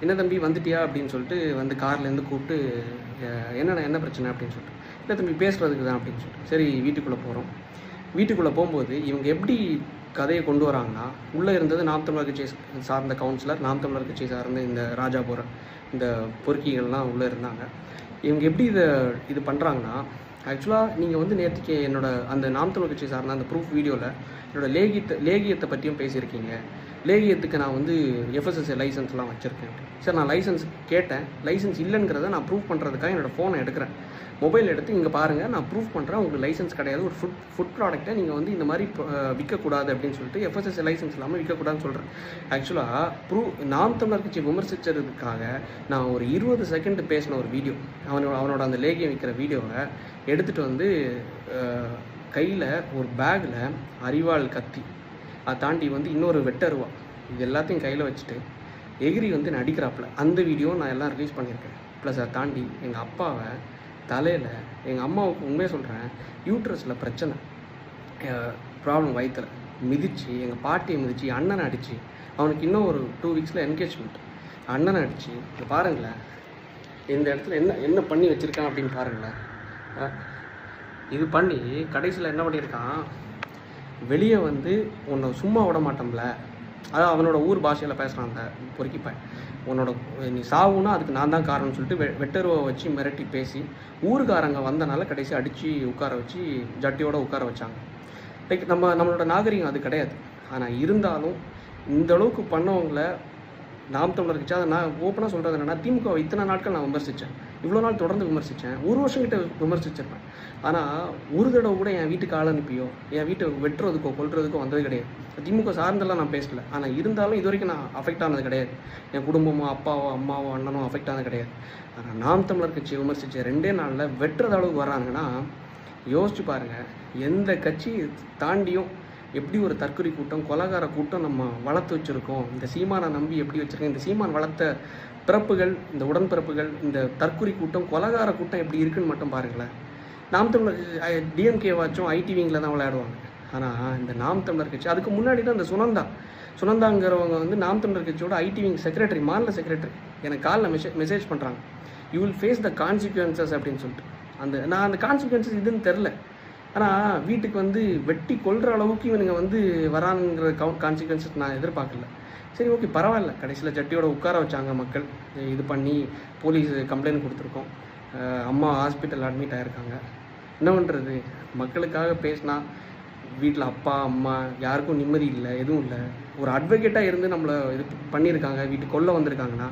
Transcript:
"என்ன தம்பி வந்துட்டியா?" அப்படின்னு சொல்லிட்டு வந்து கார்லேருந்து கூப்பிட்டு, "என்னண்ணா என்ன பிரச்சனை?" அப்படின்னு சொல்லிட்டு. "இல்லை தம்பி பேசுகிறதுக்கு தான்" அப்படின்னு சொல்லிட்டு. சரி வீட்டுக்குள்ளே போகிறோம். வீட்டுக்குள்ளே போகும்போது இவங்க எப்படி கதையை கொண்டு வராங்கன்னா, உள்ளே இருந்தது நாம் தமிழர் கட்சியை சார்ந்த கவுன்சிலர், நாம் தமிழர் கட்சியை சார்ந்த இந்த ராஜாபுரம் இந்த பொறுக்கிகள்லாம் உள்ளே இருந்தாங்க. இவங்க எப்படி இது பண்ணுறாங்கன்னா, ஆக்சுவலாக நீங்கள் வந்து நேற்றுக்கு என்னோட அந்த நாம் தமிழர் கட்சியை சார்ந்த அந்த ப்ரூஃப் வீடியோவில் என்னோட லேகியத்தை பற்றியும் பேசியிருக்கீங்க. லேகியத்துக்கு நான் வந்து எஃப்எஸ்எஸ்ஏ லைசன்ஸ்லாம் வச்சுருக்கேன். சார் நான் லைசன்ஸ் கேட்டேன். லைசன்ஸ் இல்லைங்கிறத நான் ப்ரூஃப் பண்ணுறதுக்காக என்னோடய ஃபோனை எடுக்கிறேன். மொபைல் எடுத்து இங்கே பாருங்கள், நான் ப்ரூஃப் பண்ணுறேன், உங்களுக்கு லைசன்ஸ் கிடையாது. ஒரு ஃபுட் ப்ராடக்ட்டை நீங்கள் வந்து இந்த மாதிரி விற்கக்கூடாது அப்படின்னு சொல்லிட்டு எஃப்எஸ்எஸ்ஏ லைசன்ஸ் இல்லாமல் விற்கக்கூடாதுன்னு சொல்கிறேன். ஆக்சுவலாக நாம் தமிழர் கட்சியை விமர்சித்ததுக்காக நான் ஒரு 20 செகண்ட் பேசின ஒரு வீடியோ, அவனோட அந்த லேகியம் விற்கிற வீடியோவை எடுத்துகிட்டு வந்து கையில் ஒரு பேக்கில் அரிவாள், கத்தி, அதை தாண்டி வந்து இன்னொரு வெட்டருவா, இது எல்லாத்தையும் கையில் வச்சுட்டு எகிரி வந்து நடிக்கிறாப்புல அந்த வீடியோ நான் எல்லாம் ரிலீஸ் பண்ணியிருக்கேன். ப்ளஸ் அதை தாண்டி எங்கள் அப்பாவை தலையில், எங்கள் அம்மாவுக்கு உண்மையாக சொல்கிறேன், யூட்ரஸில் பிரச்சனை, ப்ராப்ளம் வயிற்றில் மிதித்து, எங்கள் பாட்டியை மிதித்து, அண்ணனை அடித்து, அவனுக்கு இன்னும் ஒரு 2 வீக்ஸில் என்கேஜ்மெண்ட், அண்ணனை அடித்து, இங்கே பாருங்களேன் இந்த இடத்துல என்ன பண்ணி வச்சுருக்கான் அப்படின்னு பாருங்களேன். இது பண்ணி கடைசியில் என்ன பண்ணியிருக்கான், வெளியே வந்து உன்னை சும்மா விட மாட்டோம்ல, அதாவது அவனோட ஊர் பாஷையில் பேசுகிறான் அந்த பொறுக்கிப்பேன், நீ சாவுன்னா அதுக்கு நான் தான் காரணம்னு சொல்லிட்டு வெட்டருவை வச்சு மிரட்டி பேசி ஊருக்காரங்க வந்தனால கடைசி அடித்து உட்கார வச்சு ஜட்டியோட உட்கார வச்சாங்க. லைக் நம்மளோட நாகரிகம் அது கிடையாது. ஆனால் இருந்தாலும் இந்த அளவுக்கு பண்ணவங்களை நாம் தமிழர் கட்சி, அதை நான் ஓப்பனாக சொல்கிறது என்னென்னா, திமுக இத்தனை நாட்கள் நான் விமர்சித்தேன், இவ்வளோ நாள் தொடர்ந்து விமர்சித்தேன், ஒரு வருஷம் கிட்ட விமர்சிச்சிருப்பேன். ஆனால் ஒரு தடவை கூட என் வீட்டுக்கு ஆள் அனுப்பியோ என் வீட்டை வெட்டுறதுக்கோ கொல்றதுக்கோ வந்தது கிடையாது. திமுக சார்ந்தெல்லாம் நான் பேசலை. ஆனால் இருந்தாலும் இது வரைக்கும் நான் அஃபெக்ட் ஆனது கிடையாது. என் குடும்பமோ அப்பாவோ அம்மாவோ அண்ணனோ அஃபெக்ட் ஆனது கிடையாது. ஆனால் நாம் தமிழர் கட்சியை விமர்சித்த 2 நாளில் வெட்டுறது அளவுக்கு வராங்கன்னா யோசிச்சு பாருங்கள். எந்த கட்சி தாண்டியும் எப்படி ஒரு தற்கொலை கூட்டம், கொலகார கூட்டம் நம்ம வளர்த்து வச்சுருக்கோம், இந்த சீமானை நம்பி எப்படி வச்சுருக்கோம், இந்த சீமான் வளர்த்த பிறப்புகள், இந்த உடன்பிறப்புகள், இந்த தற்கொலை கூட்டம், கொலகார கூட்டம் எப்படி இருக்குன்னு மட்டும் பாருங்களேன். நாம் தமிழர் டிஎம்கே வாச்சும் ஐடி விங்கில் தான் விளையாடுவாங்க. ஆனால் இந்த நாம் தமிழர் கட்சி, அதுக்கு முன்னாடி தான் இந்த சுனந்தாங்கிறவங்க வந்து நாம் தமிழர் கட்சியோட ஐடி விங் செக்ரட்டரி, மாநில செக்ரட்டரி, எனக்கு காலில் மெசேஜ் பண்ணுறாங்க, you will face the consequences அப்படின்னு சொல்லிட்டு. நான் அந்த கான்சிக்வன்சஸ் இதுன்னு தெரில. ஆனால் வீட்டுக்கு வந்து வெட்டி கொள்கிற அளவுக்கு இவனுங்க வந்து வரானுங்கிற கான்சிக்வன்சஸ் நான் எதிர்பார்க்கல. சரி ஓகே பரவாயில்ல, கடைசியில் ஜட்டியோட உட்கார வச்சாங்க மக்கள், இது பண்ணி போலீஸ் கம்ப்ளைண்ட் கொடுத்துருக்கோம், அம்மா ஹாஸ்பிட்டல் அட்மிட் ஆகிருக்காங்க. என்ன பண்ணுறது, மக்களுக்காக பேசினா வீட்டில் அப்பா அம்மா யாருக்கும் நிம்மதி இல்லை, எதுவும் இல்லை. ஒரு அட்வொகேட்டாக இருந்து நம்மளை இது பண்ணியிருக்காங்க, வீட்டுக்கு கொல்ல வந்திருக்காங்கன்னா